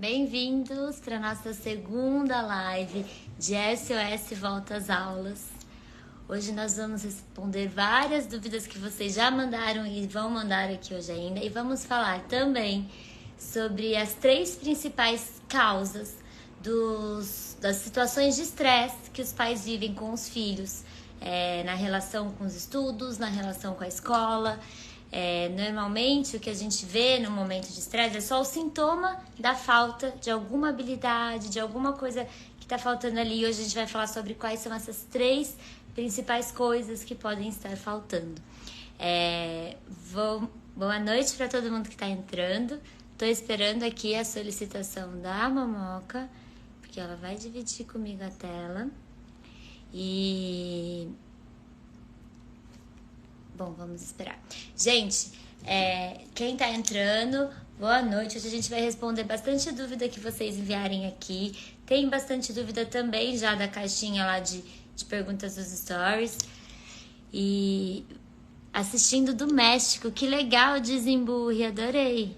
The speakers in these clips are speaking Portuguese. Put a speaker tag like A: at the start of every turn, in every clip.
A: Bem-vindos para a nossa segunda live de SOS Volta às Aulas. Hoje nós vamos responder várias dúvidas que vocês já mandaram e vão mandar aqui hoje ainda. E vamos falar também sobre as 3 principais causas das situações de estresse que os pais vivem com os filhos, na relação com os estudos, na relação com a escola. Normalmente o que a gente vê no momento de estresse é só o sintoma da falta de alguma habilidade, de alguma coisa que está faltando ali. Hoje a gente vai falar sobre quais são essas 3 principais coisas que podem estar faltando. Boa noite para todo mundo que está entrando. Estou esperando aqui a solicitação da Momoca, porque ela vai dividir comigo a tela. Bom, vamos esperar. Gente, quem tá entrando, boa noite. Hoje a gente vai responder bastante dúvida que vocês enviarem aqui. Tem bastante dúvida também já da caixinha lá de perguntas dos stories. E assistindo do México, que legal, Desemburre, adorei.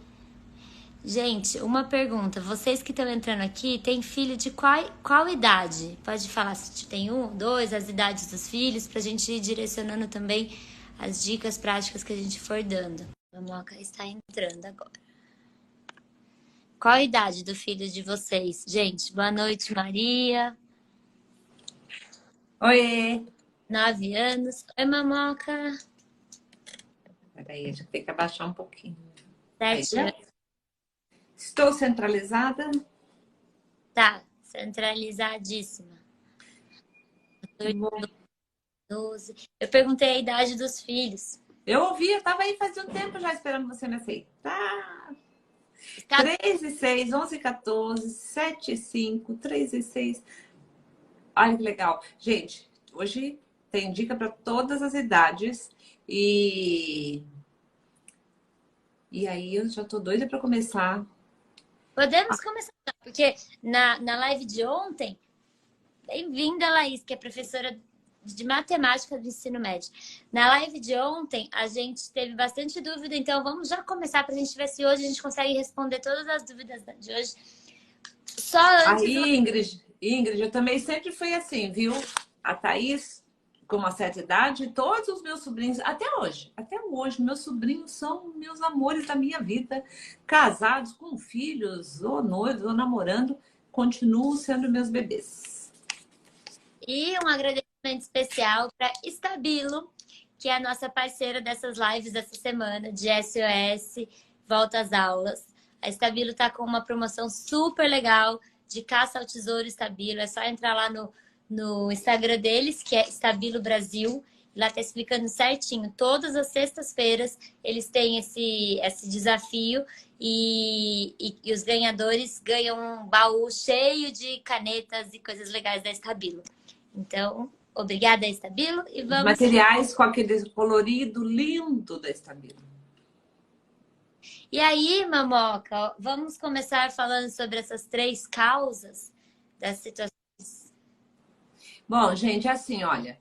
A: Gente, uma pergunta. Vocês que estão entrando aqui, tem filho de qual idade? Pode falar se tem 1, 2, as idades dos filhos, pra gente ir direcionando também as dicas práticas que a gente for dando. A Moca está entrando agora. Qual a idade do filho de vocês? Gente, boa noite, Maria.
B: Oi!
A: 9 anos. Oi, Mamoca.
B: Peraí, a gente tem que abaixar um pouquinho.
A: 7 anos.
B: Estou centralizada?
A: Tá, centralizadíssima. 12. Eu perguntei a idade dos filhos.
B: Eu ouvi, eu estava aí fazia um tempo já esperando você me aceitar. 3 e 6, 11 e 14, 7 e 5, 3 e 6. Olha que legal. Gente, hoje tem dica para todas as idades. E aí eu já tô doida para começar.
A: Podemos começar, porque na live de ontem, bem-vinda, Laís, que é professora de matemática do ensino médio. Na live de ontem, a gente teve bastante dúvida, então vamos já começar para a gente ver se hoje a gente consegue responder todas as dúvidas de hoje. Só antes...
B: Aí, Ingrid, eu também sempre fui assim, viu? A Thaís, com uma certa idade, todos os meus sobrinhos, até hoje, meus sobrinhos são meus amores da minha vida. Casados, com filhos, ou noivos, ou namorando, continuam sendo meus bebês.
A: E um agradecimento especial para Estabilo, que é a nossa parceira dessas lives dessa semana, de SOS Volta às Aulas. A Estabilo está com uma promoção super legal de caça ao tesouro Estabilo. É só entrar lá no Instagram deles, que é Estabilo Brasil. Lá está explicando certinho. Todas as sextas-feiras eles têm esse desafio e os ganhadores ganham um baú cheio de canetas e coisas legais da Estabilo. Então, obrigada, Estabilo. E vamos...
B: Materiais com aquele colorido lindo da Estabilo.
A: E aí, Mamoca, vamos começar falando sobre essas 3 causas das situações.
B: Bom, gente, assim, olha,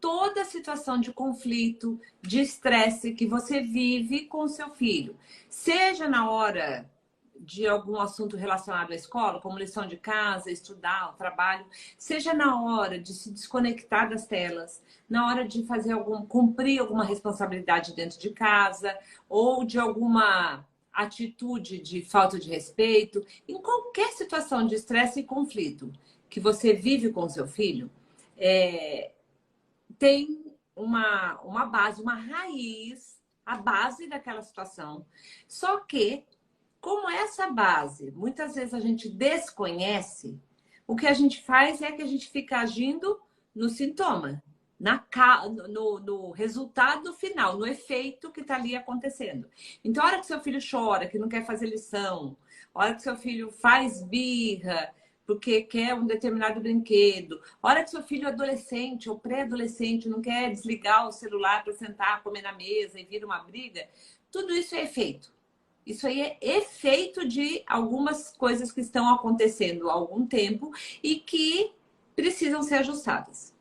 B: toda situação de conflito, de estresse que você vive com o seu filho, seja na hora de algum assunto relacionado à escola, como lição de casa, estudar, o trabalho, seja na hora de se desconectar das telas, na hora de cumprir alguma responsabilidade dentro de casa, ou de alguma atitude de falta de respeito, em qualquer situação de estresse e conflito que você vive com o seu filho, tem uma base, uma raiz, a base daquela situação. Só que, como essa base, muitas vezes a gente desconhece, o que a gente faz é que a gente fica agindo no sintoma, no resultado final, no efeito que está ali acontecendo. Então, a hora que seu filho chora, que não quer fazer lição, a hora que seu filho faz birra, porque quer um determinado brinquedo, a hora que seu filho adolescente ou pré-adolescente não quer desligar o celular para sentar, comer na mesa e vira uma briga, tudo isso é efeito. Isso aí é efeito de algumas coisas que estão acontecendo há algum tempo e que precisam ser ajustadas.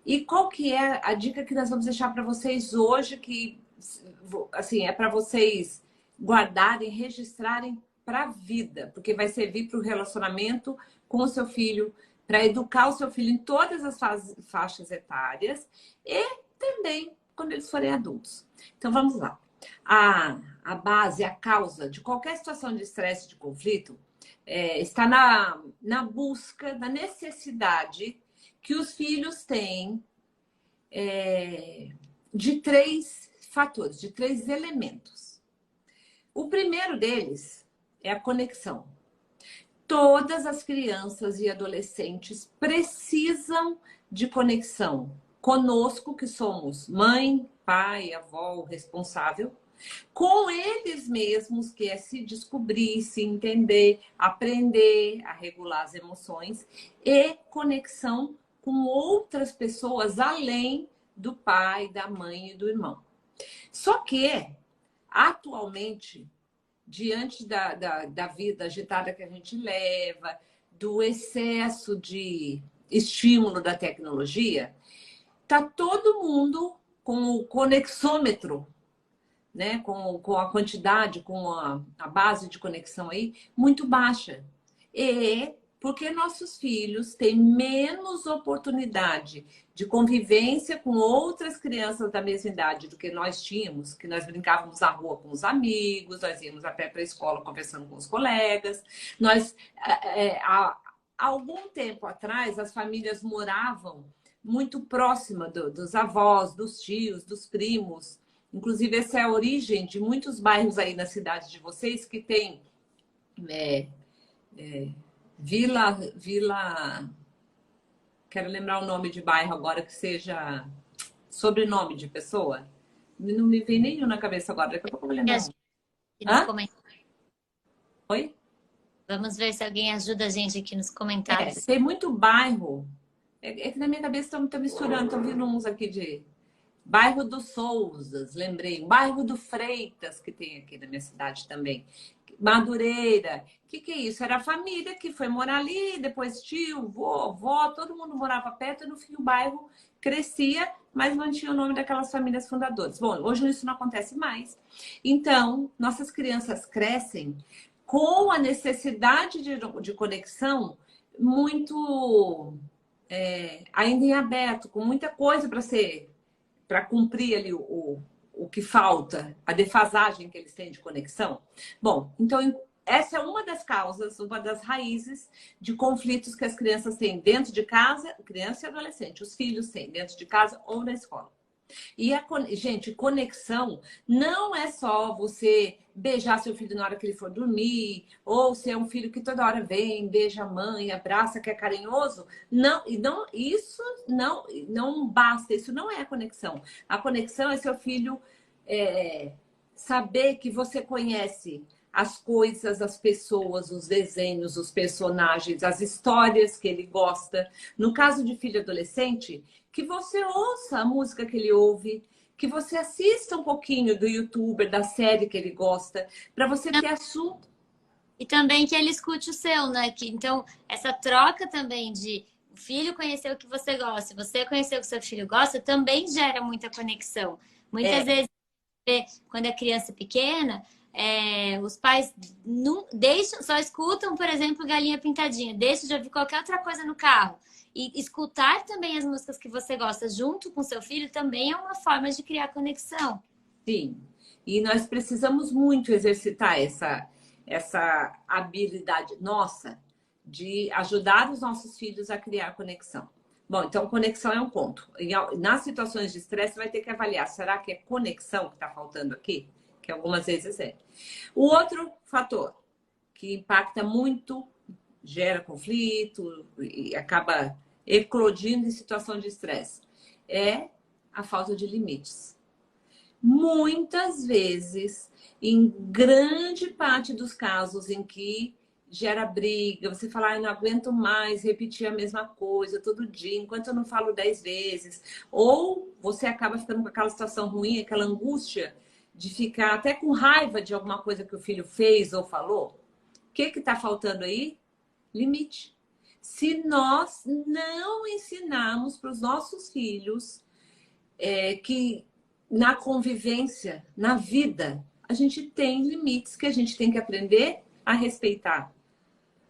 B: E qual que é a dica que nós vamos deixar para vocês hoje, que assim, é para vocês guardarem, registrarem para a vida, porque vai servir para o relacionamento com o seu filho, para educar o seu filho em todas as faixas etárias e também quando eles forem adultos. Então, vamos lá. A base, a causa de qualquer situação de estresse, de conflito, está na busca, na necessidade que os filhos têm de 3 fatores, de 3 elementos. O primeiro deles é a conexão. Todas as crianças e adolescentes precisam de conexão conosco, que somos mãe, pai, avó, o responsável, com eles mesmos, que é se descobrir, se entender, aprender a regular as emoções, e conexão com outras pessoas além do pai, da mãe e do irmão. Só que, atualmente, diante da vida agitada que a gente leva, do excesso de estímulo da tecnologia, tá todo mundo com o conexômetro, né? Com a quantidade, com a base de conexão aí, muito baixa. E porque nossos filhos têm menos oportunidade de convivência com outras crianças da mesma idade do que nós tínhamos, que nós brincávamos na rua com os amigos, nós íamos a pé para a escola conversando com os colegas. Há algum tempo atrás, as famílias moravam muito próxima dos avós, dos tios, dos primos. Inclusive, essa é a origem de muitos bairros aí na cidade de vocês que tem Vila... Quero lembrar o nome de bairro agora que seja sobrenome de pessoa. Não me vem nenhum na cabeça agora. Daqui a pouco eu vou lembrar. Oi?
A: Vamos ver se alguém ajuda a gente aqui nos comentários.
B: Tem muito bairro. É que na minha cabeça estão misturando. Estão vindo uns aqui de... Bairro dos Souzas, lembrei. Bairro do Freitas, que tem aqui na minha cidade também. Madureira. O que é isso? Era a família que foi morar ali, depois tio, vô, avó, todo mundo morava perto, e no fim o bairro crescia, mas mantinha o nome daquelas famílias fundadoras. Bom, hoje isso não acontece mais. Então, nossas crianças crescem com a necessidade de conexão muito ainda em aberto, com muita coisa para cumprir ali o que falta, a defasagem que eles têm de conexão. Bom, então essa é uma das causas, uma das raízes de conflitos que as crianças têm dentro de casa, criança e adolescente, os filhos têm dentro de casa ou na escola. E gente, conexão não é só você beijar seu filho na hora que ele for dormir, ou ser um filho que toda hora vem, beija a mãe, abraça, que é carinhoso. Isso não basta, isso não é conexão. A conexão é seu filho saber que você conhece as coisas, as pessoas, os desenhos, os personagens, as histórias que ele gosta. No caso de filho adolescente, que você ouça a música que ele ouve, que você assista um pouquinho do youtuber, da série que ele gosta, para você ter assunto.
A: E também que ele escute o seu, né? Então, essa troca também de o filho conhecer o que você gosta, você conhecer o que seu filho gosta, também gera muita conexão. Muitas vezes, quando a criança é pequena, os pais só escutam, por exemplo, Galinha Pintadinha, deixam de ouvir qualquer outra coisa no carro. E escutar também as músicas que você gosta junto com seu filho também é uma forma de criar conexão.
B: Sim, e nós precisamos muito exercitar essa habilidade nossa de ajudar os nossos filhos a criar conexão. Bom, então conexão é um ponto. Nas situações de estresse, você vai ter que avaliar, será que é conexão que está faltando aqui? Que algumas vezes é. O outro fator que impacta muito, gera conflito e acaba eclodindo em situação de estresse, é a falta de limites. Muitas vezes, em grande parte dos casos em que gera briga, você fala, não aguento mais repetir a mesma coisa todo dia, enquanto eu não falo 10 vezes. Ou você acaba ficando com aquela situação ruim, aquela angústia de ficar até com raiva de alguma coisa que o filho fez ou falou. O que está faltando aí? Limite. Se nós não ensinarmos para os nossos filhos que na convivência, na vida, a gente tem limites que a gente tem que aprender a respeitar.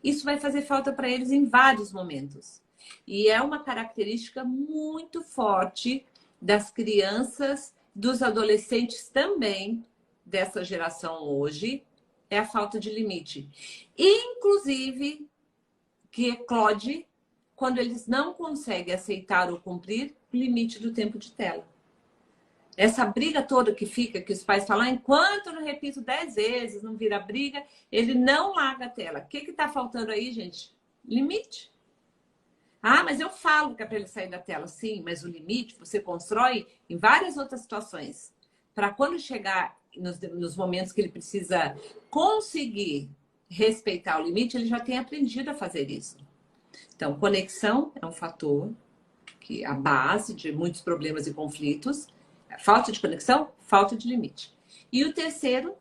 B: Isso vai fazer falta para eles em vários momentos. E é uma característica muito forte das crianças, dos adolescentes também, dessa geração hoje, é a falta de limite. Inclusive, que eclode quando eles não conseguem aceitar ou cumprir o limite do tempo de tela. Essa briga toda que fica, que os pais falam, enquanto eu não repito 10 vezes, não vira briga, ele não larga a tela. O que está faltando aí, gente? Limite. Ah, mas eu falo que é para ele sair da tela. Sim, mas o limite você constrói em várias outras situações. Para quando chegar nos momentos que ele precisa conseguir respeitar o limite, ele já tem aprendido a fazer isso. Então, conexão é um fator que é a base de muitos problemas e conflitos. Falta de conexão, falta de limite. E o terceiro,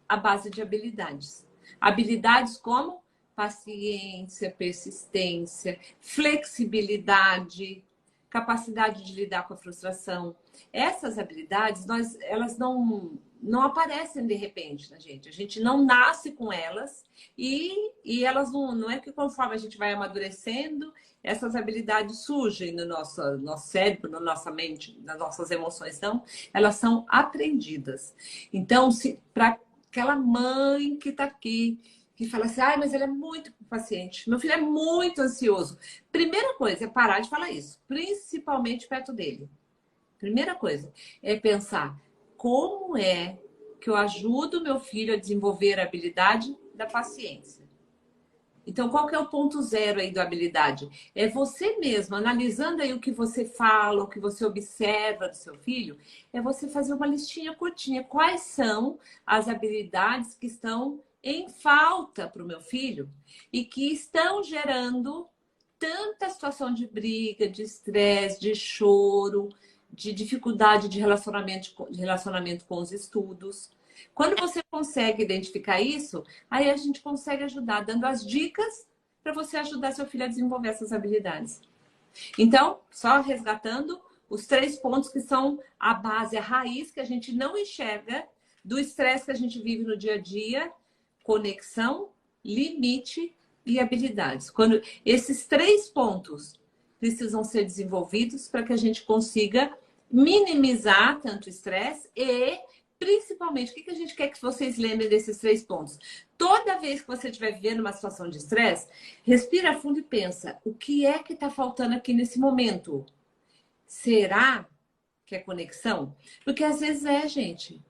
B: a base de habilidades. Habilidades como paciência, persistência, flexibilidade, capacidade de lidar com a frustração. Essas habilidades, elas não aparecem de repente na gente. A gente não nasce com elas e elas não é que conforme a gente vai amadurecendo, essas habilidades surgem no nosso cérebro, na nossa mente, nas nossas emoções. Não, elas são aprendidas. Então, para aquela mãe que está aqui, que fala assim, ai, mas ele é muito paciente, meu filho é muito ansioso. Primeira coisa é parar de falar isso, principalmente perto dele. Primeira coisa é pensar como é que eu ajudo meu filho a desenvolver a habilidade da paciência. Então, qual que é o ponto zero aí da habilidade? É você mesmo, analisando aí o que você fala, o que você observa do seu filho, é você fazer uma listinha curtinha. Quais são as habilidades que estão em falta para o meu filho e que estão gerando tanta situação de briga, de estresse, de choro, de dificuldade de relacionamento com os estudos. Quando você consegue identificar isso, aí a gente consegue ajudar, dando as dicas para você ajudar seu filho a desenvolver essas habilidades. Então, só resgatando os 3 pontos que são a base, a raiz que a gente não enxerga do estresse que a gente vive no dia a dia: conexão, limite e habilidades. Quando esses 3 pontos precisam ser desenvolvidos para que a gente consiga minimizar tanto o estresse e, principalmente, o que a gente quer que vocês lembrem desses 3 pontos? Toda vez que você estiver vivendo uma situação de estresse, respira fundo e pensa, o que é que está faltando aqui nesse momento? Será que é conexão? Porque às vezes gente.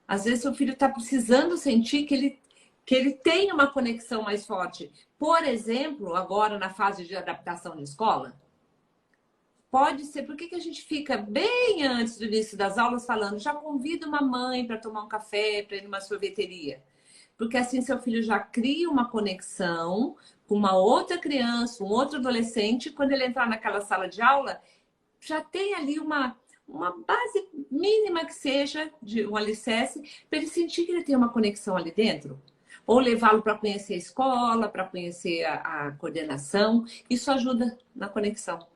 B: Às vezes seu filho está precisando sentir que ele tem uma conexão mais forte. Por exemplo, agora na fase de adaptação de escola, pode ser, por que a gente fica bem antes do início das aulas falando, já convida uma mãe para tomar um café, para ir numa sorveteria? Porque assim seu filho já cria uma conexão com uma outra criança, um outro adolescente, quando ele entrar naquela sala de aula, já tem ali uma base mínima que seja, de um alicerce, para ele sentir que ele tem uma conexão ali dentro. Ou levá-lo para conhecer a escola, para conhecer a coordenação. Isso ajuda na conexão.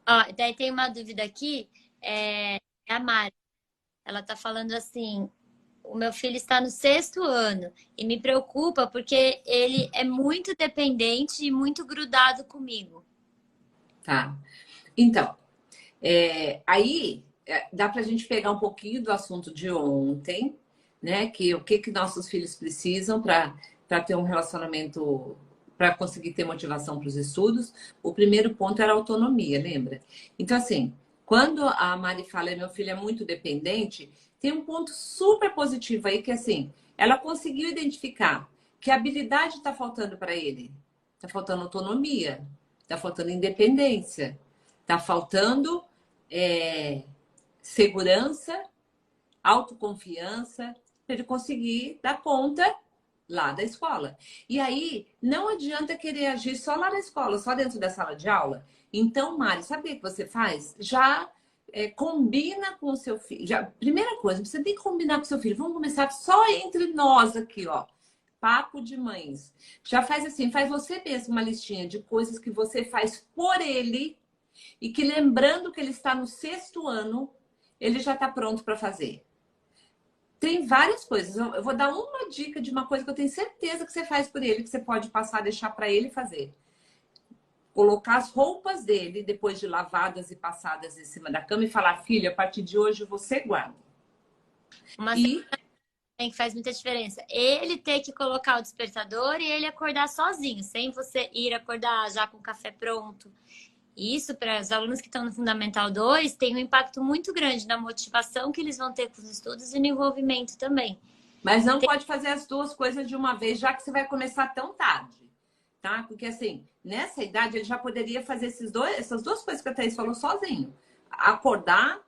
A: Ó, daí tem uma dúvida aqui, é a Mari. Ela tá falando assim: o meu filho está no 6º ano e me preocupa porque ele é muito dependente e muito grudado comigo.
B: Tá. Então, aí dá para a gente pegar um pouquinho do assunto de ontem, né? Que o que nossos filhos precisam para ter um relacionamento, para conseguir ter motivação para os estudos. O primeiro ponto era a autonomia, lembra? Então, assim, quando a Mari fala meu filho é muito dependente, tem um ponto super positivo aí que, assim, ela conseguiu identificar que habilidade está faltando para ele. Está faltando autonomia, está faltando independência, está faltando segurança, autoconfiança, para ele conseguir dar conta lá da escola. E aí, não adianta querer agir só lá na escola, só dentro da sala de aula. Então, Mari, sabe o que você faz? Já combina com o seu filho. Primeira coisa, você tem que combinar com o seu filho. Vamos começar só entre nós aqui, ó. Papo de mães. Já faz assim, faz você mesmo uma listinha de coisas que você faz por ele e que, lembrando que ele está no 6º ano, ele já está pronto para fazer. Tem várias coisas. Eu vou dar uma dica de uma coisa que eu tenho certeza que você faz por ele, que você pode passar, deixar para ele fazer. Colocar as roupas dele, depois de lavadas e passadas em cima da cama e falar, filha, a partir de hoje você guarda.
A: Uma
B: E
A: que faz muita diferença. Ele ter que colocar o despertador e ele acordar sozinho, sem você ir acordar já com o café pronto. Isso, para os alunos que estão no Fundamental 2, tem um impacto muito grande na motivação que eles vão ter com os estudos e no envolvimento também.
B: Mas não pode fazer as duas coisas de uma vez, já que você vai começar tão tarde, tá? Porque, assim, nessa idade, ele já poderia fazer essas duas coisas que a Thaís falou sozinho. Acordar,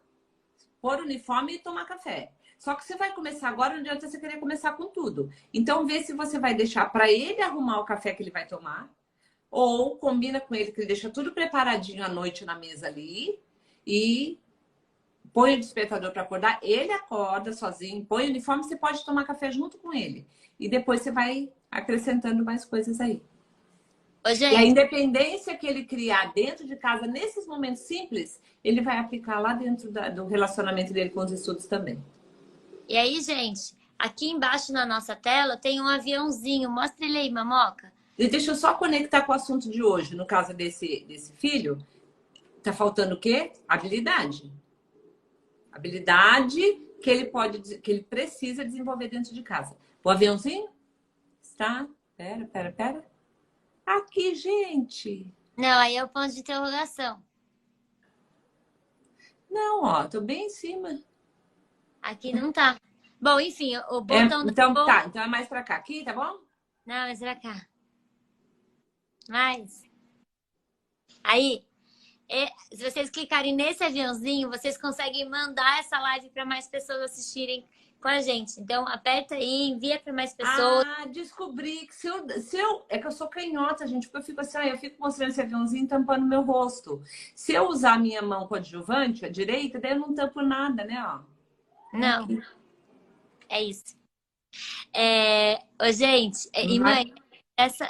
B: pôr o uniforme e tomar café. Só que você vai começar agora, não adianta você querer começar com tudo. Então, vê se você vai deixar para ele arrumar o café que ele vai tomar, ou combina com ele que ele deixa tudo preparadinho à noite na mesa ali e põe o despertador para acordar. Ele acorda sozinho, põe o uniforme, você pode tomar café junto com ele. E depois você vai acrescentando mais coisas aí.
A: Ô,
B: E a
A: gente,
B: independência que ele criar dentro de casa, nesses momentos simples, ele vai aplicar lá dentro do relacionamento dele com os estudos também.
A: e aí, gente, aqui embaixo na nossa tela tem um aviãozinho. Mostra ele aí, Mamoca.
B: E deixa eu só conectar com o assunto de hoje. No caso desse filho, tá faltando o quê? Habilidade. Habilidade que ele precisa desenvolver dentro de casa. O aviãozinho está... Pera. Aqui, gente.
A: Não, aí é o ponto de interrogação.
B: Não, ó, tô bem em cima.
A: Aqui não tá. Bom, enfim, o botão
B: então tá, então é mais pra cá. Aqui, tá bom?
A: Não, mas pra cá. Mais. Aí, se vocês clicarem nesse aviãozinho, vocês conseguem mandar essa live para mais pessoas assistirem com a gente. Então, aperta aí, envia para mais pessoas.
B: Ah, descobri que se eu... É que eu sou canhota, gente, porque eu fico assim, eu fico mostrando esse aviãozinho tampando meu rosto. Se eu usar a minha mão coadjuvante, a direita, daí eu não tampo nada, né, ó.
A: Não,
B: Aqui.
A: é isso. Ô, gente, e mãe,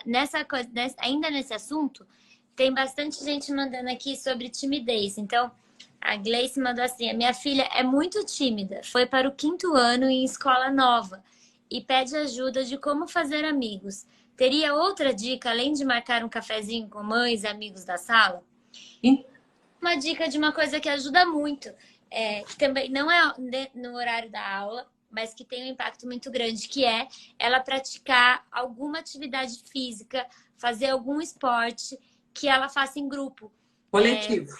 A: nessa coisa, ainda nesse assunto, tem bastante gente mandando aqui sobre timidez. Então, a Gleice mandou assim: a minha filha é muito tímida, foi para o 5º ano em escola nova e pede ajuda de como fazer amigos. Teria outra dica, além de marcar um cafezinho com mães e amigos da sala? Uma dica de uma coisa que ajuda muito, que também não é no horário da aula, mas que tem um impacto muito grande, que é ela praticar alguma atividade física, fazer algum esporte que ela faça em grupo.
B: Coletivo.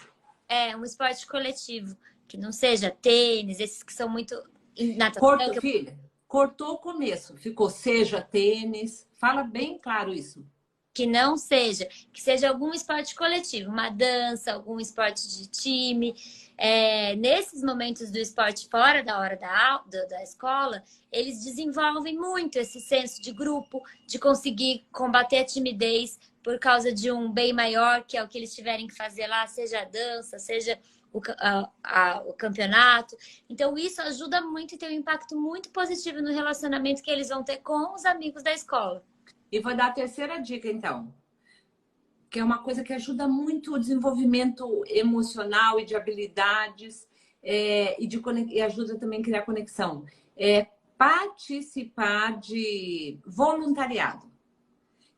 A: Um esporte coletivo, que não seja tênis, esses que são muito...
B: Natação, filha, cortou o começo, ficou seja tênis, fala bem claro isso.
A: Que não seja, que seja algum esporte coletivo, uma dança, algum esporte de time. Nesses momentos do esporte fora da hora da escola, eles desenvolvem muito esse senso de grupo, de conseguir combater a timidez por causa de um bem maior, que é o que eles tiverem que fazer lá, seja a dança, seja o campeonato. Então, isso ajuda muito e tem um impacto muito positivo no relacionamento que eles vão ter com os amigos da escola.
B: E vou dar a terceira dica, então, que é uma coisa que ajuda muito o desenvolvimento emocional e de habilidades e ajuda também a criar conexão. Participar de voluntariado.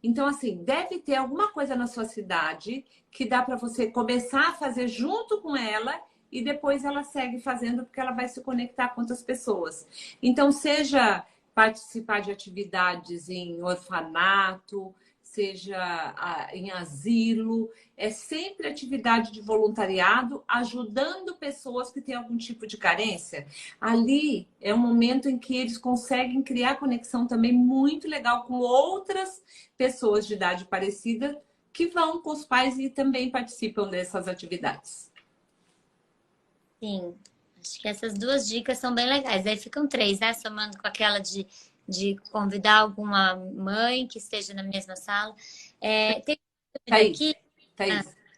B: Então, assim, deve ter alguma coisa na sua cidade que dá para você começar a fazer junto com ela e depois ela segue fazendo porque ela vai se conectar com outras pessoas. Então, seja participar de atividades em orfanato, seja em asilo, é sempre atividade de voluntariado, ajudando pessoas que têm algum tipo de carência. Ali é um momento em que eles conseguem criar conexão também muito legal com outras pessoas de idade parecida que vão com os pais e também participam dessas atividades.
A: Sim, acho que essas duas dicas são bem legais. Aí ficam 3, né? Somando com aquela de convidar alguma mãe que esteja na mesma sala. Tem
B: Thaís,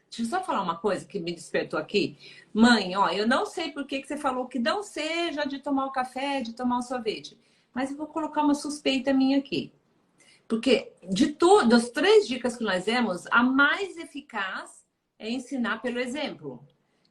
B: deixa eu só falar uma coisa que me despertou aqui. Mãe, ó, eu não sei por que você falou que não seja de tomar o café, de tomar o sorvete. Mas eu vou colocar uma suspeita minha aqui. Porque das 3 dicas que nós demos, a mais eficaz é ensinar pelo exemplo.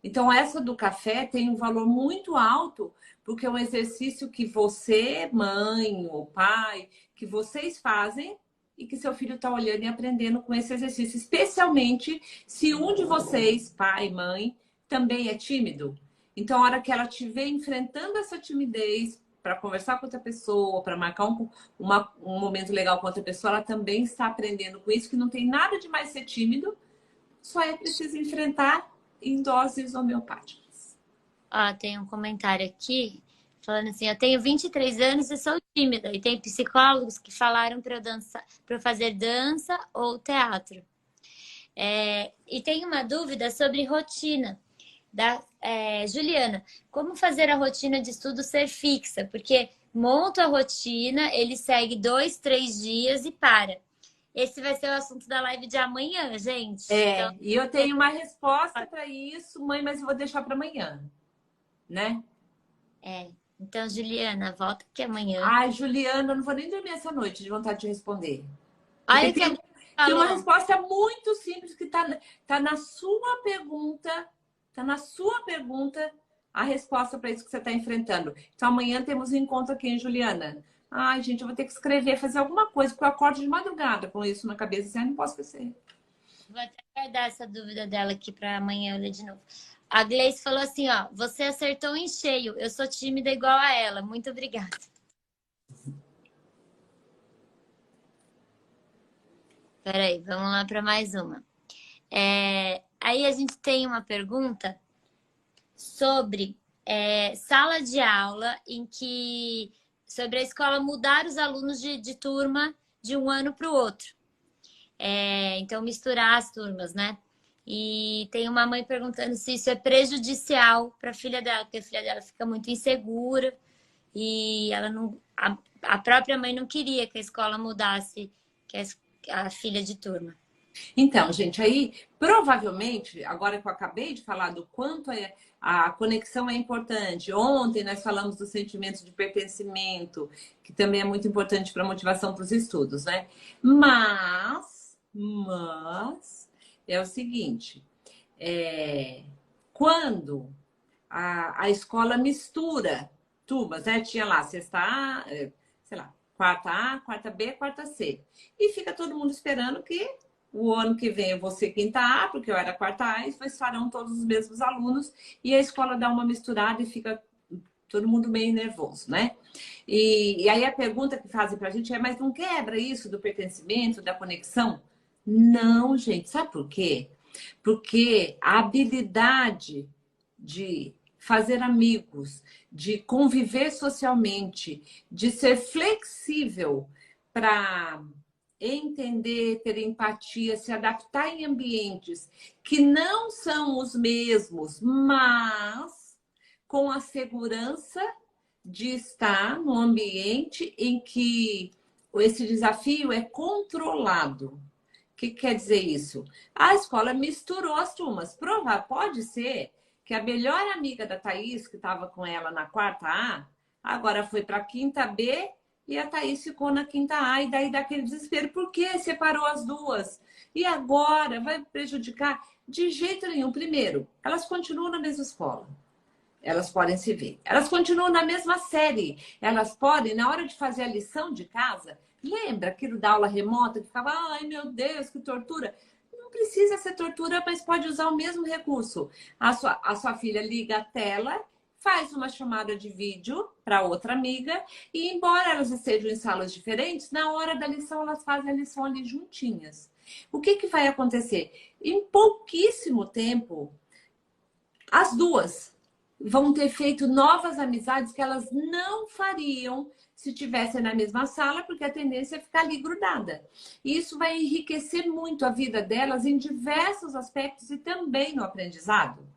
B: Então, essa do café tem um valor muito alto, porque é um exercício que você, mãe ou pai, que vocês fazem e que seu filho está olhando e aprendendo com esse exercício. Especialmente se um de vocês, pai, mãe, também é tímido. Então, a hora que ela estiver enfrentando essa timidez para conversar com outra pessoa, para marcar um momento legal com outra pessoa, ela também está aprendendo com isso, que não tem nada de mais ser tímido, só é preciso enfrentar em doses homeopáticas.
A: Ó, tem um comentário aqui falando assim: eu tenho 23 anos e sou tímida. E tem psicólogos que falaram para eu dançar, para eu fazer dança ou teatro. E tem uma dúvida sobre rotina da Juliana. Como fazer a rotina de estudo ser fixa? Porque monto a rotina, ele segue 2, 3 dias e para. Esse vai ser o assunto da live de amanhã, gente. Então,
B: E eu tenho uma resposta para isso, mãe, mas eu vou deixar para amanhã, né?
A: Então, Juliana, volta aqui amanhã.
B: Ai, Juliana, eu não vou nem dormir essa noite de vontade de responder.
A: Olha que
B: tem uma resposta muito simples que tá na sua pergunta. Tá na sua pergunta a resposta para isso que você está enfrentando. Então, amanhã temos um encontro aqui, hein, Juliana? Ai, gente, eu vou ter que escrever, fazer alguma coisa, porque eu acordo de madrugada com isso na cabeça, assim, eu não posso esquecer.
A: Vou até guardar essa dúvida dela aqui para amanhã eu ler de novo. A Gleice falou assim, ó, você acertou em cheio, eu sou tímida igual a ela. Muito obrigada. Peraí, vamos lá para mais uma. Aí a gente tem uma pergunta sobre sala de aula sobre a escola mudar os alunos de turma de um ano para o outro. Então, misturar as turmas, né? E tem uma mãe perguntando se isso é prejudicial para a filha dela, porque a filha dela fica muito insegura e ela não, a própria mãe não queria que a escola mudasse a filha de turma.
B: Então, gente, aí provavelmente, agora que eu acabei de falar do quanto a conexão é importante, ontem nós falamos do sentimento de pertencimento, que também é muito importante para a motivação para os estudos, né? Mas é o seguinte, quando a escola mistura turmas, né? Tinha lá sexta A, sei lá, quarta A, quarta B, quarta C. E fica todo mundo esperando que o ano que vem eu vou ser quinta A, porque eu era quarta A, e estarão todos os mesmos alunos, e a escola dá uma misturada e fica todo mundo meio nervoso, né? E aí a pergunta que fazem pra gente mas não quebra isso do pertencimento, da conexão? Não, gente, sabe por quê? Porque a habilidade de fazer amigos, de conviver socialmente, de ser flexível para entender, ter empatia, se adaptar em ambientes que não são os mesmos, mas com a segurança de estar no ambiente em que esse desafio é controlado. O que quer dizer isso? A escola misturou as turmas. Pode ser que a melhor amiga da Thaís, que estava com ela na quarta A, agora foi para a quinta B e a Thaís ficou na quinta A, e daí dá aquele desespero. Por que separou as duas? E agora vai prejudicar? De jeito nenhum. Primeiro, elas continuam na mesma escola. Elas podem se ver. Elas continuam na mesma série. Elas podem, na hora de fazer a lição de casa, lembra aquilo da aula remota que ficava, ai meu Deus, que tortura. Não precisa ser tortura, mas pode usar o mesmo recurso. A sua filha liga a tela, faz uma chamada de vídeo para outra amiga e, embora elas estejam em salas diferentes, na hora da lição elas fazem a lição ali juntinhas. O que vai acontecer? Em pouquíssimo tempo, as duas vão ter feito novas amizades que elas não fariam se estivessem na mesma sala, porque a tendência é ficar ali grudada. E isso vai enriquecer muito a vida delas em diversos aspectos e também no aprendizado.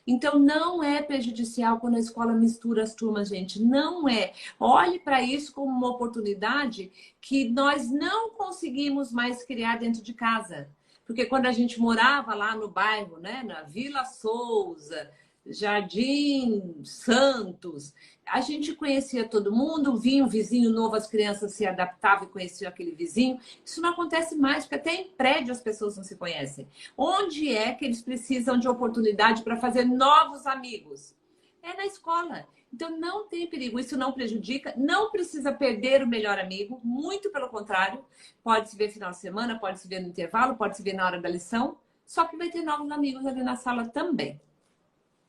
B: Então, não é prejudicial quando a escola mistura as turmas, gente. Não é. Olhe para isso como uma oportunidade que nós não conseguimos mais criar dentro de casa. Porque quando a gente morava lá no bairro, né, na Vila Souza, Jardim Santos. A gente conhecia todo mundo, vinha um vizinho novo, as crianças se adaptavam e conheciam aquele vizinho. Isso não acontece mais, porque até em prédio as pessoas não se conhecem. Onde é que eles precisam de oportunidade para fazer novos amigos? É na escola. Então não tem perigo, isso não prejudica, não precisa perder o melhor amigo, muito pelo contrário. Pode se ver final de semana, pode se ver no intervalo, pode se ver na hora da lição, só que vai ter novos amigos ali na sala também.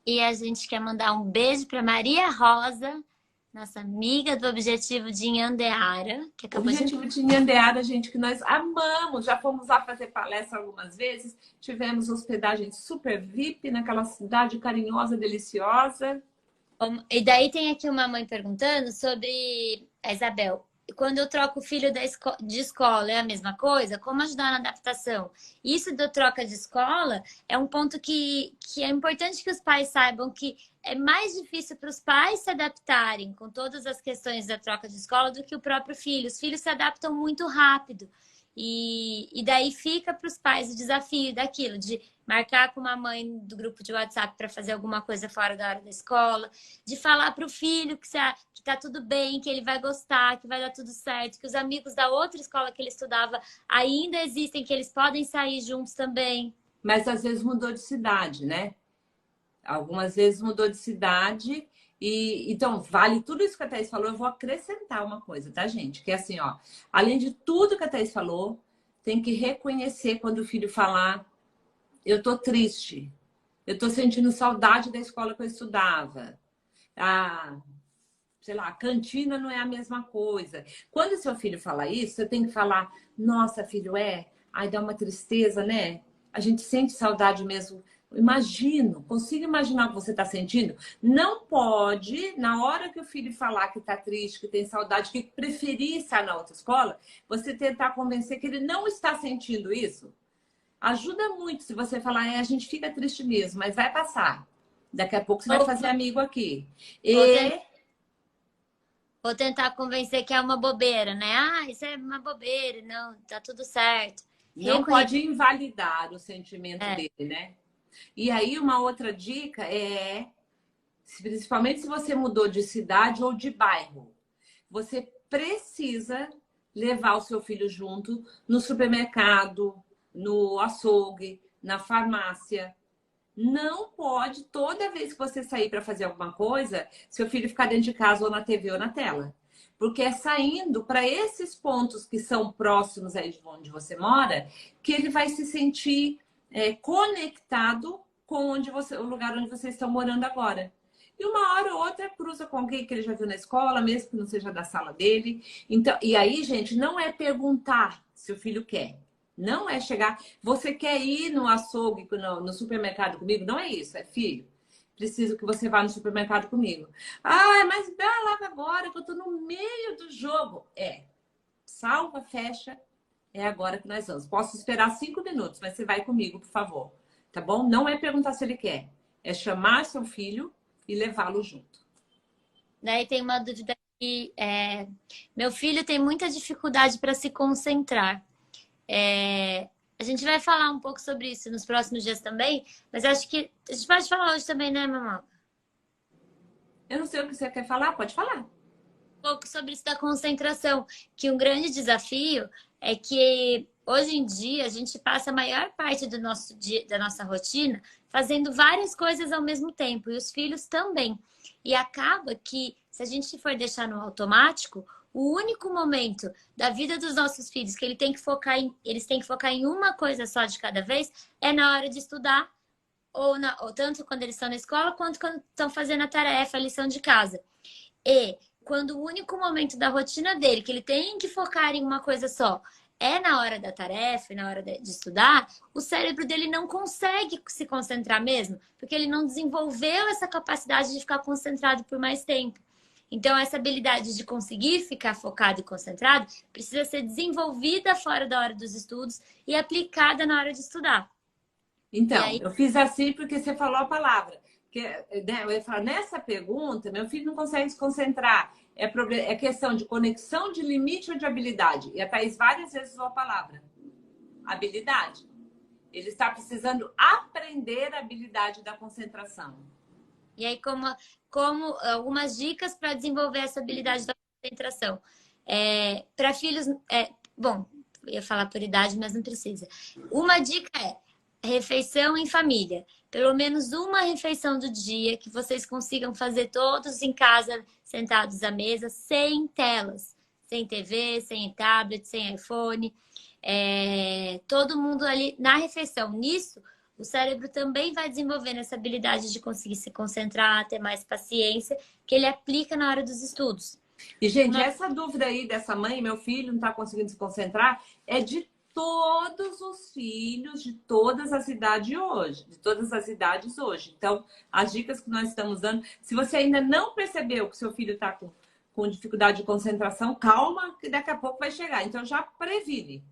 A: E a gente quer mandar um beijo para Maria Rosa, nossa amiga do Objetivo de Inhandeara, que
B: O
A: acabou de...
B: Objetivo de Nhandeara, gente, que nós amamos. Já fomos lá fazer palestra algumas vezes. Tivemos hospedagem super VIP naquela cidade carinhosa, deliciosa.
A: E daí tem aqui uma mãe perguntando sobre a Isabel. Quando eu troco o filho de escola, é a mesma coisa? Como ajudar na adaptação? Isso da troca de escola é um ponto que é importante que os pais saibam que é mais difícil para os pais se adaptarem com todas as questões da troca de escola do que o próprio filho. Os filhos se adaptam muito rápido. E daí fica para os pais o desafio daquilo, de marcar com uma mãe do grupo de WhatsApp para fazer alguma coisa fora da hora da escola, de falar para o filho que tá tudo bem, que ele vai gostar, que vai dar tudo certo, que os amigos da outra escola que ele estudava ainda existem, que eles podem sair juntos também.
B: Mas às vezes mudou de cidade, né? Algumas vezes mudou de cidade. E então, vale tudo isso que a Thaís falou. Eu vou acrescentar uma coisa, tá, gente? Que é assim, ó. Além de tudo que a Thaís falou, tem que reconhecer quando o filho falar: eu tô triste, eu tô sentindo saudade da escola que eu estudava. Ah, sei lá, a cantina não é a mesma coisa. Quando seu filho fala isso, você tem que falar: nossa, filho, ai, dá uma tristeza, né? A gente sente saudade mesmo. Imagino, consigo imaginar o que você está sentindo. Não pode, na hora que o filho falar que está triste, que tem saudade, que preferir estar na outra escola, você tentar convencer que ele não está sentindo isso. Ajuda muito se você falar: a gente fica triste mesmo, mas vai passar. Daqui a pouco você vai fazer amigo aqui.
A: Ou
B: E
A: Vou tentar convencer que é uma bobeira, né? Ah, isso é uma bobeira, não, tá tudo certo.
B: não pode invalidar o sentimento
A: É,
B: dele, né? E aí, uma outra dica principalmente se você mudou de cidade ou de bairro, você precisa levar o seu filho junto no supermercado, no açougue, na farmácia. Não pode, toda vez que você sair para fazer alguma coisa, seu filho ficar dentro de casa ou na TV ou na tela. Porque é saindo para esses pontos que são próximos aí de onde você mora, que ele vai se sentir conectado com o lugar onde vocês estão morando agora. E uma hora ou outra cruza com alguém que ele já viu na escola, mesmo que não seja da sala dele. Então, e aí, gente, não é perguntar se o filho quer. Não é chegar. Você quer ir no açougue, no supermercado comigo? Não é isso, é filho. Preciso que você vá no supermercado comigo. Ah, mas vai lá agora que eu tô no meio do jogo. Salva, fecha. É agora que nós vamos. Posso esperar 5 minutos, mas você vai comigo, por favor. Tá bom? Não é perguntar se ele quer. É chamar seu filho e levá-lo junto.
A: daí tem uma dúvida aqui. Meu filho tem muita dificuldade para se concentrar. A gente vai falar um pouco sobre isso nos próximos dias também, mas acho que a gente pode falar hoje também, né, mamãe?
B: Eu não sei o que você quer falar, pode falar.
A: Pouco sobre isso da concentração, que um grande desafio é que hoje em dia a gente passa a maior parte do nosso dia, da nossa rotina fazendo várias coisas ao mesmo tempo, e os filhos também. E acaba que, se a gente for deixar no automático, o único momento da vida dos nossos filhos que eles têm que focar em uma coisa só de cada vez é na hora de estudar, ou tanto quando eles estão na escola, quanto quando estão fazendo a tarefa, a lição de casa. E quando o único momento da rotina dele, que ele tem que focar em uma coisa só, é na hora da tarefa, na hora de estudar, o cérebro dele não consegue se concentrar mesmo, porque ele não desenvolveu essa capacidade de ficar concentrado por mais tempo. Então, essa habilidade de conseguir ficar focado e concentrado precisa ser desenvolvida fora da hora dos estudos e aplicada na hora de estudar.
B: Então,
A: Aí,
B: eu fiz assim porque você falou a palavra. Que, né, eu ia falar, nessa pergunta, meu filho não consegue se concentrar. É questão de conexão, de limite ou de habilidade. E a Thaís várias vezes usou a palavra habilidade. Ele está precisando aprender a habilidade da concentração.
A: E aí, como algumas dicas para desenvolver essa habilidade da concentração. Para filhos, bom, eu ia falar por idade, mas não precisa. Uma dica refeição em família. Pelo menos uma refeição do dia que vocês consigam fazer todos em casa, sentados à mesa, sem telas, sem TV, sem tablet, sem iPhone. Todo mundo ali na refeição. Nisso, o cérebro também vai desenvolvendo essa habilidade de conseguir se concentrar, ter mais paciência, que ele aplica na hora dos estudos.
B: E, gente, essa dúvida aí dessa mãe, meu filho não está conseguindo se concentrar, é de todos os filhos de todas as idades hoje. Então, as dicas que nós estamos dando, se você ainda não percebeu que seu filho está com dificuldade de concentração, calma, que daqui a pouco vai chegar. Então, já previne.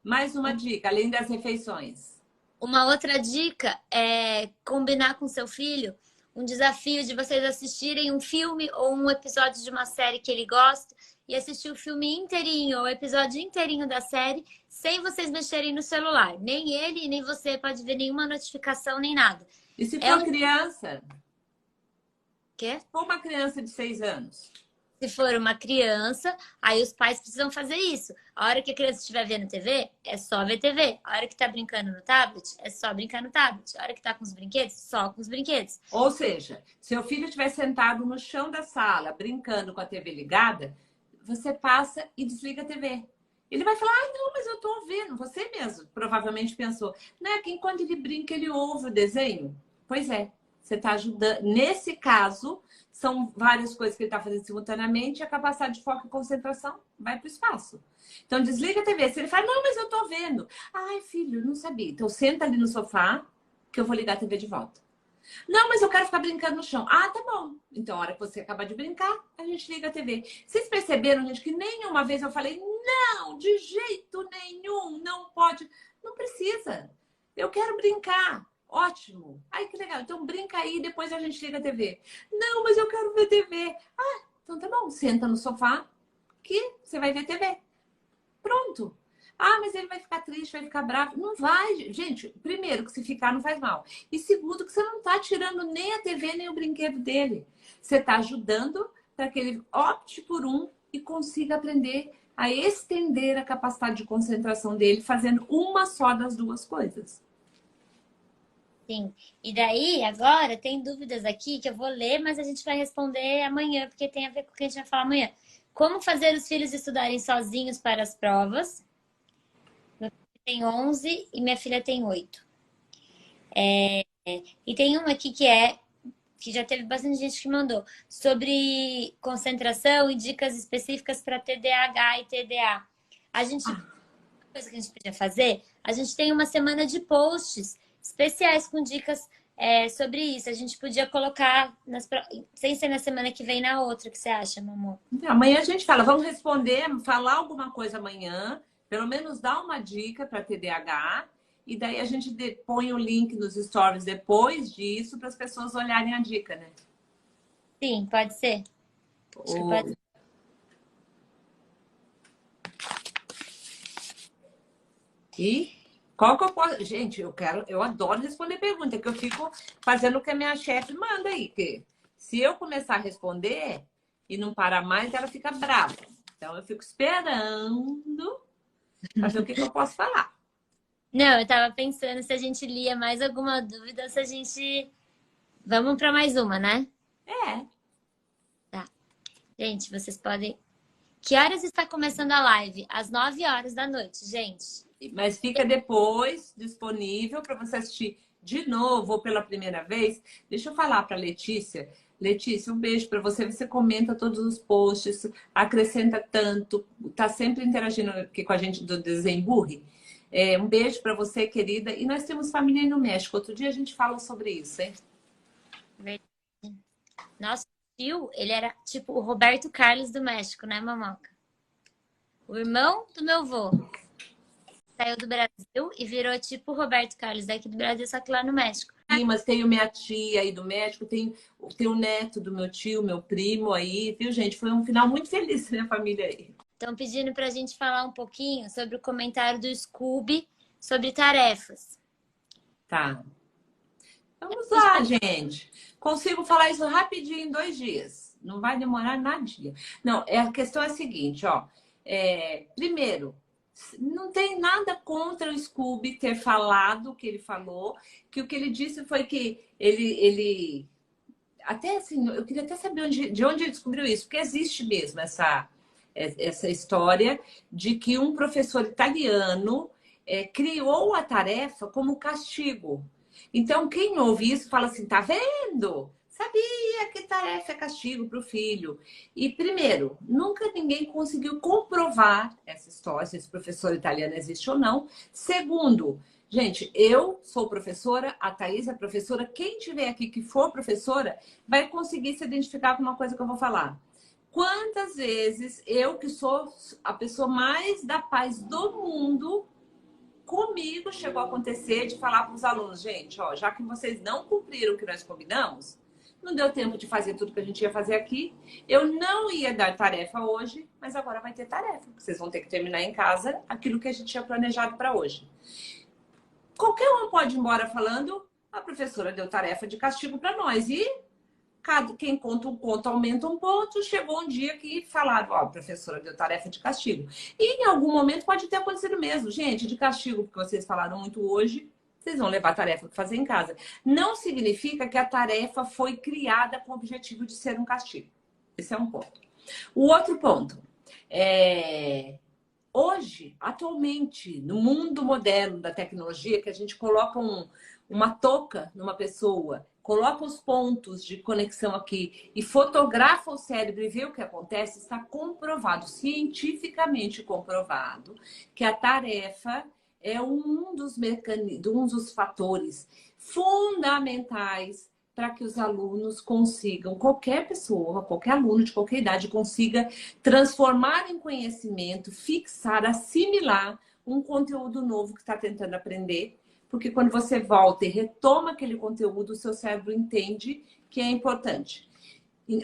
B: Mais uma dica, além das refeições.
A: Uma outra dica é combinar com seu filho um desafio de vocês assistirem um filme ou um episódio de uma série que ele gosta e assistir o filme inteirinho ou o episódio inteirinho da série sem vocês mexerem no celular. Nem ele, nem você pode ver nenhuma notificação, nem nada.
B: E se for criança?
A: Quê?
B: Se for uma criança de 6 anos?
A: Se for uma criança, aí os pais precisam fazer isso. A hora que a criança estiver vendo TV, é só ver TV. A hora que tá brincando no tablet, é só brincar no tablet. A hora que tá com os brinquedos, só com os brinquedos.
B: Ou seja, se o filho estiver sentado no chão da sala, brincando com a TV ligada, você passa e desliga a TV. Ele vai falar, não, mas eu tô ouvindo. Você mesmo provavelmente pensou, né, que enquanto ele brinca, ele ouve o desenho. Pois é, você tá ajudando. Nesse caso, são várias coisas que ele está fazendo simultaneamente e a capacidade de foco e concentração vai para o espaço. Então, desliga a TV. Se ele fala, não, mas eu tô vendo. Ai, filho, não sabia. Então, senta ali no sofá que eu vou ligar a TV de volta. Não, mas eu quero ficar brincando no chão. Ah, tá bom. Então, a hora que você acabar de brincar, a gente liga a TV. Vocês perceberam, gente, que nenhuma vez eu falei, não, de jeito nenhum, não pode. Não precisa. Eu quero brincar. Ótimo. Ai, que legal. Então brinca aí, depois a gente liga a TV. Não, mas eu quero ver TV. Ah, então tá bom. Senta no sofá que você vai ver TV. Pronto. Ah, mas ele vai ficar triste, vai ficar bravo. Não vai. Gente, primeiro, que se ficar não faz mal. E segundo, que você não tá tirando nem a TV, nem o brinquedo dele. Você tá ajudando para que ele opte por um e consiga aprender a estender a capacidade de concentração dele, fazendo uma só das duas coisas.
A: Sim. E daí, agora, tem dúvidas aqui que eu vou ler, mas a gente vai responder amanhã, porque tem a ver com o que a gente vai falar amanhã. Como fazer os filhos estudarem sozinhos para as provas? Meu filho tem 11 e minha filha tem 8. E tem uma aqui que já teve bastante gente que mandou, sobre concentração e dicas específicas para TDAH e TDA. Coisa que a gente podia fazer, a gente tem uma semana de posts especiais com dicas sobre isso. A gente podia colocar, sem ser na semana que vem, na outra. O que você acha, mamô?
B: Amanhã a gente fala, vamos responder, falar alguma coisa amanhã, pelo menos dar uma dica para TDAH, e daí a gente põe o link nos stories depois disso para as pessoas olharem a dica, né?
A: Sim, pode ser. Acho que pode ser.
B: E qual que eu posso... Gente, eu adoro responder pergunta, que eu fico fazendo o que a minha chefe manda aí. Que se eu começar a responder e não parar mais, ela fica brava. Então eu fico esperando para ver o que eu posso falar.
A: Não, eu tava pensando se a gente lia mais alguma dúvida, se a gente... Vamos para mais uma, né? Tá. Gente, vocês podem... Que horas está começando a live? Às 9 horas da noite, gente.
B: Mas fica depois disponível para você assistir de novo ou pela primeira vez. Deixa eu falar para Letícia. Letícia, um beijo para você. Você comenta todos os posts, acrescenta tanto, tá sempre interagindo aqui com a gente do Desemburre. Um beijo para você, querida. E nós temos família aí no México. Outro dia a gente fala sobre isso, hein?
A: Verdade. Nosso tio, ele era tipo o Roberto Carlos do México, né, Mamoca? O irmão do meu avô. Saiu do Brasil e virou tipo o Roberto Carlos daqui do Brasil, só que lá no México.
B: Sim, mas tenho minha tia aí do México, tem o neto do meu tio, meu primo aí, viu, gente? Foi um final muito feliz da minha família aí.
A: Estão pedindo pra gente falar um pouquinho sobre o comentário do Scooby sobre tarefas.
B: Tá. Vamos lá, gente. Consigo falar isso rapidinho em 2 dias. Não vai demorar nadinha. Não, a questão é a seguinte, ó. Primeiro, não tem nada contra o Scooby ter falado o que ele falou, que o que ele disse foi que ele até assim, eu queria até saber de onde ele descobriu isso, porque existe mesmo essa história de que um professor italiano criou a tarefa como castigo. Então, quem ouve isso fala assim, tá vendo? Sabia que tarefa é castigo para o filho. E, primeiro, nunca ninguém conseguiu comprovar essa história, se esse professor italiano existe ou não. Segundo, gente, eu sou professora, a Thaís é professora. Quem tiver aqui que for professora vai conseguir se identificar com uma coisa que eu vou falar. Quantas vezes eu, que sou a pessoa mais da paz do mundo, comigo chegou a acontecer de falar para os alunos, gente, ó, já que vocês não cumpriram o que nós combinamos, não deu tempo de fazer tudo que a gente ia fazer aqui, eu não ia dar tarefa hoje, mas agora vai ter tarefa. Vocês vão ter que terminar em casa aquilo que a gente tinha planejado para hoje. Qualquer um pode ir embora falando, a professora deu tarefa de castigo para nós. E quem conta um ponto aumenta um ponto. Chegou um dia que falaram, ó, a professora deu tarefa de castigo. E em algum momento pode ter acontecido mesmo. Gente, de castigo, porque vocês falaram muito hoje, vocês vão levar a tarefa para fazer em casa. Não significa que a tarefa foi criada com o objetivo de ser um castigo. Esse é um ponto. O outro ponto hoje, atualmente, no mundo moderno da tecnologia, que a gente coloca uma touca numa pessoa, coloca os pontos de conexão aqui e fotografa o cérebro e vê o que acontece, está comprovado, cientificamente comprovado, que a tarefa é um dos fatores fundamentais para que os alunos consigam, qualquer pessoa, qualquer aluno de qualquer idade, consiga transformar em conhecimento, fixar, assimilar um conteúdo novo que está tentando aprender. Porque quando você volta e retoma aquele conteúdo, o seu cérebro entende que é importante.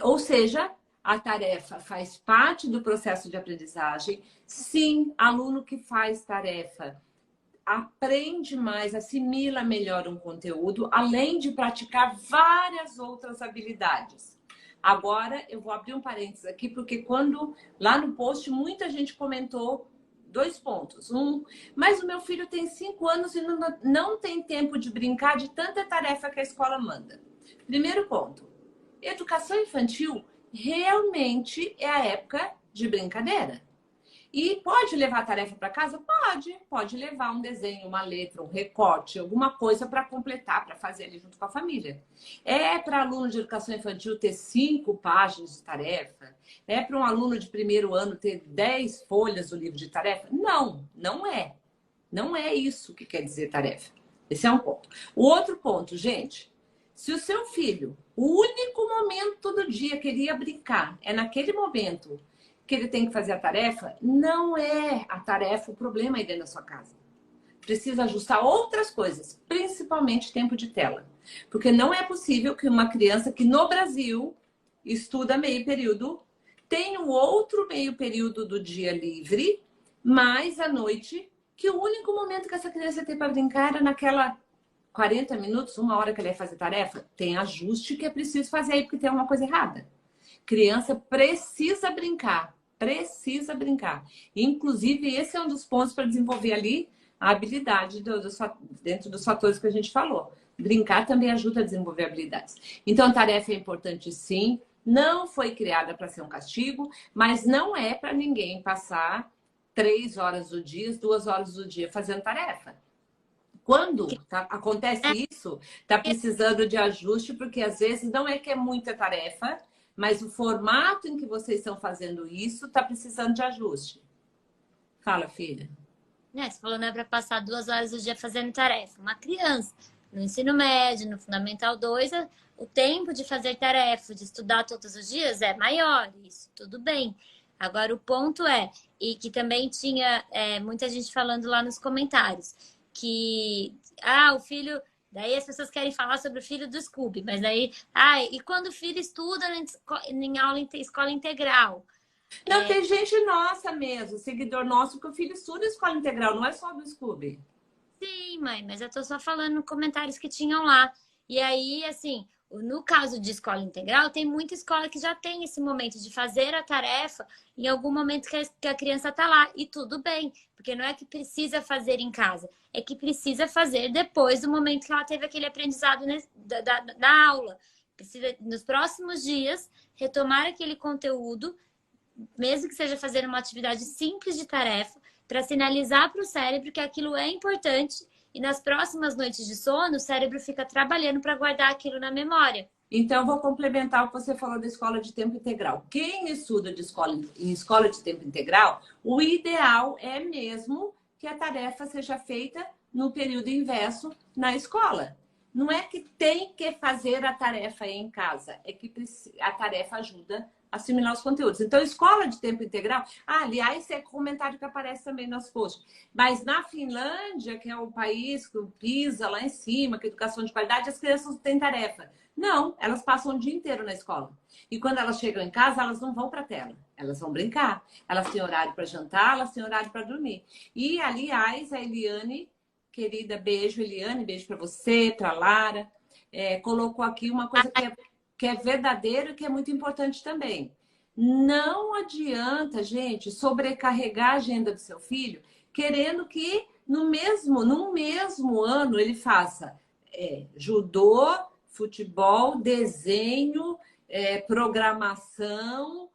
B: Ou seja, a tarefa faz parte do processo de aprendizagem. Sim, aluno que faz tarefa aprende mais, assimila melhor um conteúdo, além de praticar várias outras habilidades. Agora, eu vou abrir um parênteses aqui, porque lá no post, muita gente comentou 2 pontos. Mas o meu filho tem 5 anos e não tem tempo de brincar de tanta tarefa que a escola manda. Primeiro ponto, educação infantil realmente é a época de brincadeira. E pode levar a tarefa para casa? Pode levar um desenho, uma letra, um recorte, alguma coisa para completar, para fazer ali junto com a família. É para aluno de educação infantil ter 5 páginas de tarefa? É para um aluno de primeiro ano ter 10 folhas do livro de tarefa? Não, não é. Não é isso que quer dizer tarefa. Esse é um ponto. O outro ponto, gente, se o seu filho, o único momento do dia que ele ia brincar é naquele momento que ele tem que fazer a tarefa, não é a tarefa o problema aí dentro da sua casa. Precisa ajustar outras coisas, principalmente tempo de tela. Porque não é possível que uma criança que no Brasil estuda meio período tenha o outro meio período do dia livre, mais à noite, que o único momento que essa criança tem para brincar era naquela 40 minutos, 1 hora que ele vai fazer tarefa. Tem ajuste que é preciso fazer aí, porque tem uma coisa errada. Criança precisa brincar. Precisa brincar. Inclusive, esse é um dos pontos para desenvolver ali a habilidade dentro dos fatores que a gente falou. Brincar também ajuda a desenvolver habilidades. Então, a tarefa é importante, sim. Não foi criada para ser um castigo, mas não é para ninguém passar 3 horas do dia, 2 horas do dia fazendo tarefa. Quando acontece isso, está precisando de ajuste, porque às vezes não é que é muita tarefa, mas o formato em que vocês estão fazendo isso está precisando de ajuste. Fala, filha.
A: Você falou, não é para passar 2 horas do dia fazendo tarefa. Uma criança, no ensino médio, no Fundamental 2, o tempo de fazer tarefa, de estudar todos os dias é maior. Isso, tudo bem. Agora, o ponto e que também tinha muita gente falando lá nos comentários, que, o filho... Daí as pessoas querem falar sobre o filho do Scooby, mas daí... e quando o filho estuda em aula em escola integral?
B: Não, tem gente nossa mesmo, seguidor nosso, que o filho estuda em escola integral, não é só do Scooby.
A: Sim, mãe, mas eu tô só falando comentários que tinham lá. E aí, assim, no caso de escola integral, tem muita escola que já tem esse momento de fazer a tarefa em algum momento que a criança está lá. E tudo bem, porque não é que precisa fazer em casa, é que precisa fazer depois do momento que ela teve aquele aprendizado da aula. Precisa, nos próximos dias, retomar aquele conteúdo, mesmo que seja fazer uma atividade simples de tarefa, para sinalizar para o cérebro que aquilo é importante e nas próximas noites de sono o cérebro fica trabalhando para guardar aquilo na memória.
B: Então, vou complementar o que você falou da escola de tempo integral. Quem estuda em escola de tempo integral, o ideal é mesmo que a tarefa seja feita no período inverso na escola. Não é que tem que fazer a tarefa em casa, é que a tarefa ajuda a assimilar os conteúdos. Então, escola de tempo integral, aliás, esse é comentário que aparece também nas posts. Mas na Finlândia, que é o país que pisa lá em cima, que é educação de qualidade, as crianças não têm tarefa. Não, elas passam o dia inteiro na escola. E quando elas chegam em casa, elas não vão para a tela. Elas vão brincar. Elas têm horário para jantar, elas têm horário para dormir. E, aliás, a Eliane, querida, beijo, Eliane, beijo para você, para Lara, colocou aqui uma coisa que é verdadeiro e que é muito importante também. Não adianta, gente, sobrecarregar a agenda do seu filho, querendo que num mesmo ano ele faça judô, futebol, desenho, programação,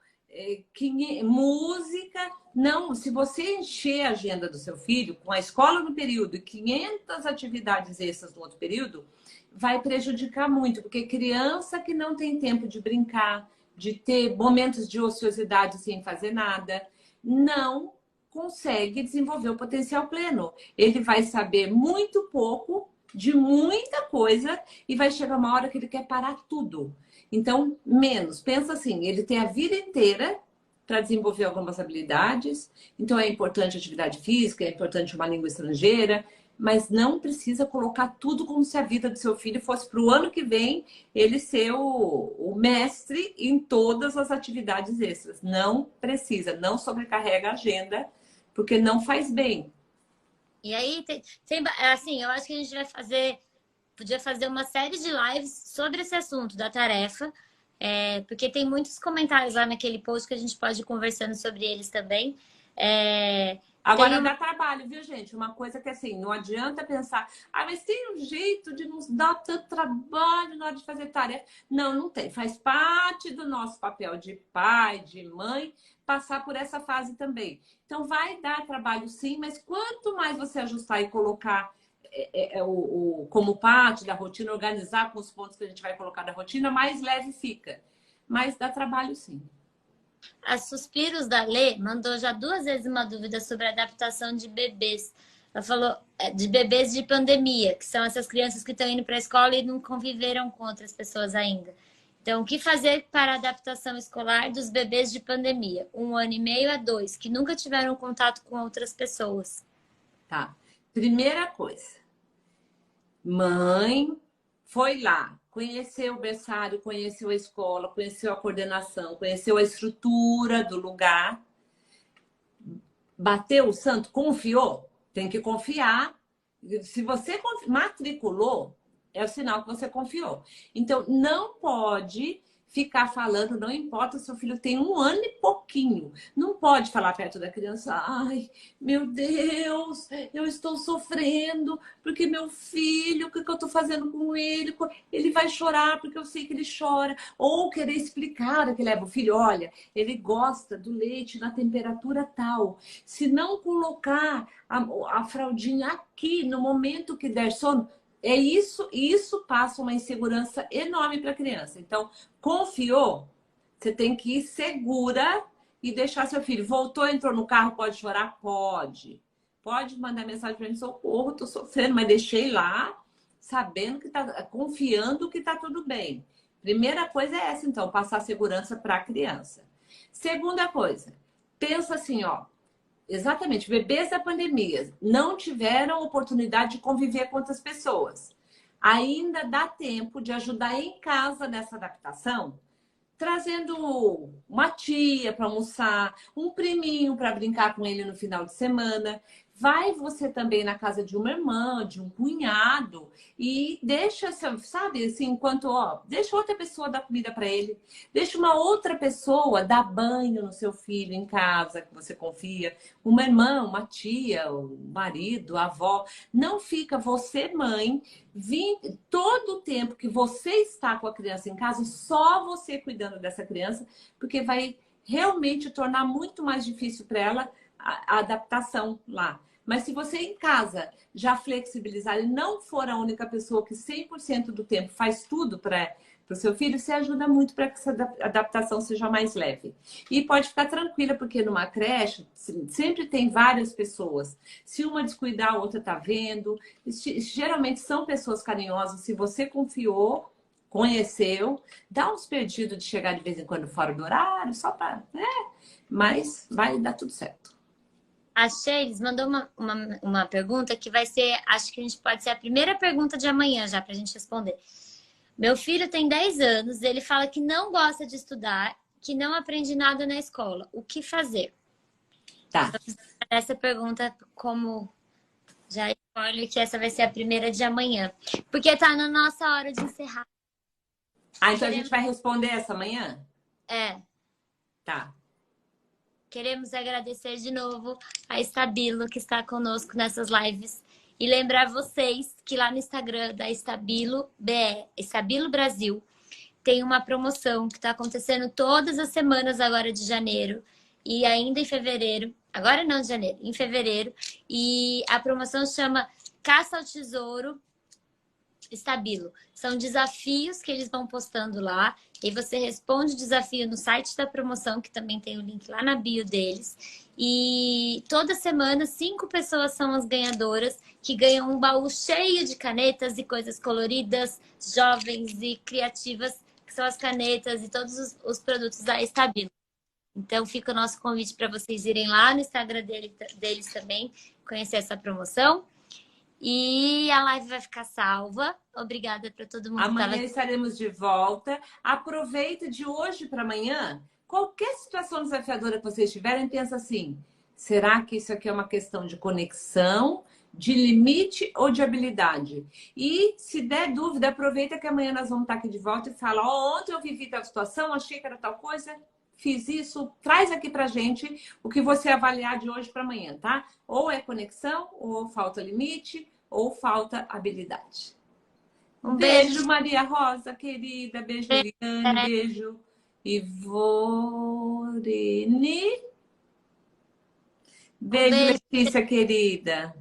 B: música. Não, se você encher a agenda do seu filho com a escola no período e 500 atividades extras no outro período, vai prejudicar muito, porque criança que não tem tempo de brincar, de ter momentos de ociosidade sem fazer nada, não consegue desenvolver o potencial pleno. Ele vai saber muito pouco de muita coisa e vai chegar uma hora que ele quer parar tudo. Então, menos. Pensa assim, ele tem a vida inteira para desenvolver algumas habilidades. Então, é importante atividade física, é importante uma língua estrangeira, mas não precisa colocar tudo como se a vida do seu filho fosse para o ano que vem ele ser o mestre em todas as atividades extras. Não precisa, não sobrecarrega a agenda, porque não faz bem.
A: E aí, assim, eu acho que a gente podia fazer uma série de lives sobre esse assunto da tarefa, porque tem muitos comentários lá naquele post que a gente pode ir conversando sobre eles também.
B: Agora dá trabalho, viu, gente? Uma coisa que assim, não adianta pensar, mas tem um jeito de nos dar tanto trabalho na hora de fazer tarefa. Não, não tem. Faz parte do nosso papel de pai, de mãe, passar por essa fase também. Então vai dar trabalho sim, mas quanto mais você ajustar e colocar como parte da rotina, organizar com os pontos que a gente vai colocar da rotina, mais leve fica. Mas dá trabalho sim.
A: A Suspiros da Lê mandou já 2 vezes uma dúvida sobre a adaptação de bebês. Ela falou de bebês de pandemia, que são essas crianças que estão indo para a escola e não conviveram com outras pessoas ainda. Então, o que fazer para a adaptação escolar dos bebês de pandemia? 1 ano e meio a 2, que nunca tiveram contato com outras pessoas.
B: Tá. Primeira coisa. Mãe foi lá, conheceu o berçário, conheceu a escola, conheceu a coordenação, conheceu a estrutura do lugar. Bateu o santo, confiou? Tem que confiar. Se você matriculou, é o sinal que você confiou. Então, não pode ficar falando, não importa se seu filho tem 1 ano e pouquinho. Não pode falar perto da criança, ai, meu Deus, eu estou sofrendo, porque meu filho, o que eu estou fazendo com ele? Ele vai chorar, porque eu sei que ele chora. Ou querer explicar que leva o filho, olha, ele gosta do leite na temperatura tal. Se não colocar a fraldinha aqui, no momento que der sono, isso passa uma insegurança enorme para a criança. Então, confiou, você tem que ir segura e deixar seu filho. Voltou, entrou no carro, pode chorar? Pode. Pode mandar mensagem para mim, socorro, tô sofrendo, mas deixei lá, sabendo que confiando que tá tudo bem. Primeira coisa é essa, então, passar segurança para a criança. Segunda coisa, pensa assim, ó. Exatamente, bebês da pandemia não tiveram oportunidade de conviver com outras pessoas. Ainda dá tempo de ajudar em casa nessa adaptação, trazendo uma tia para almoçar, um priminho para brincar com ele no final de semana, Vai você também na casa de uma irmã, de um cunhado e deixa, sabe, assim, enquanto, ó, deixa outra pessoa dar comida para ele, deixa uma outra pessoa dar banho no seu filho em casa, que você confia, uma irmã, uma tia, o marido, a avó. Não fica você, mãe, todo o tempo que você está com a criança em casa, só você cuidando dessa criança, porque vai realmente tornar muito mais difícil para ela a adaptação lá. Mas se você em casa já flexibilizar e não for a única pessoa que 100% do tempo faz tudo para o seu filho, você ajuda muito para que essa adaptação seja mais leve. E pode ficar tranquila, porque numa creche sempre tem várias pessoas. Se uma descuidar, a outra está vendo. Geralmente são pessoas carinhosas. Se você confiou, conheceu, dá uns perdidos de chegar de vez em quando fora do horário, só para... né? Mas vai dar tudo certo.
A: A Sheila mandou uma pergunta que vai ser, acho que a gente pode ser a primeira pergunta de amanhã já para a gente responder. Meu filho tem 10 anos, ele fala que não gosta de estudar, que não aprende nada na escola. O que fazer?
B: Tá.
A: Essa pergunta, como já escolho que essa vai ser a primeira de amanhã. Porque tá na nossa hora de encerrar.
B: Então a gente vai responder essa manhã?
A: É.
B: Tá.
A: Queremos agradecer de novo a Estabilo, que está conosco nessas lives. E lembrar vocês que lá no Instagram da Estabilo, Estabilo Brasil, tem uma promoção que está acontecendo todas as semanas agora de janeiro. E ainda em fevereiro. Agora não de janeiro, em fevereiro. E a promoção chama Caça ao Tesouro Estabilo. São desafios que eles vão postando lá. E você responde o desafio no site da promoção, que também tem o link lá na bio deles. E toda semana, 5 pessoas são as ganhadoras, que ganham um baú cheio de canetas e coisas coloridas, jovens e criativas, que são as canetas e todos os produtos da Estabilo. Então, fica o nosso convite para vocês irem lá no Instagram deles também, conhecer essa promoção. E a live vai ficar salva. Obrigada para todo mundo.
B: Amanhã estaremos de volta. Aproveita de hoje para amanhã. Qualquer situação desafiadora que vocês tiverem, pensa assim: será que isso aqui é uma questão de conexão, de limite ou de habilidade? E se der dúvida, aproveita que amanhã nós vamos estar aqui de volta e fala: oh, ontem eu vivi tal situação, achei que era tal coisa, fiz isso. Traz aqui pra gente o que você avaliar de hoje para amanhã, tá? Ou é conexão, ou falta limite, ou falta habilidade. Um beijo, Maria Rosa, querida. Beijo, Eliane. Beijo, Ivorine. Beijo, Letícia, querida.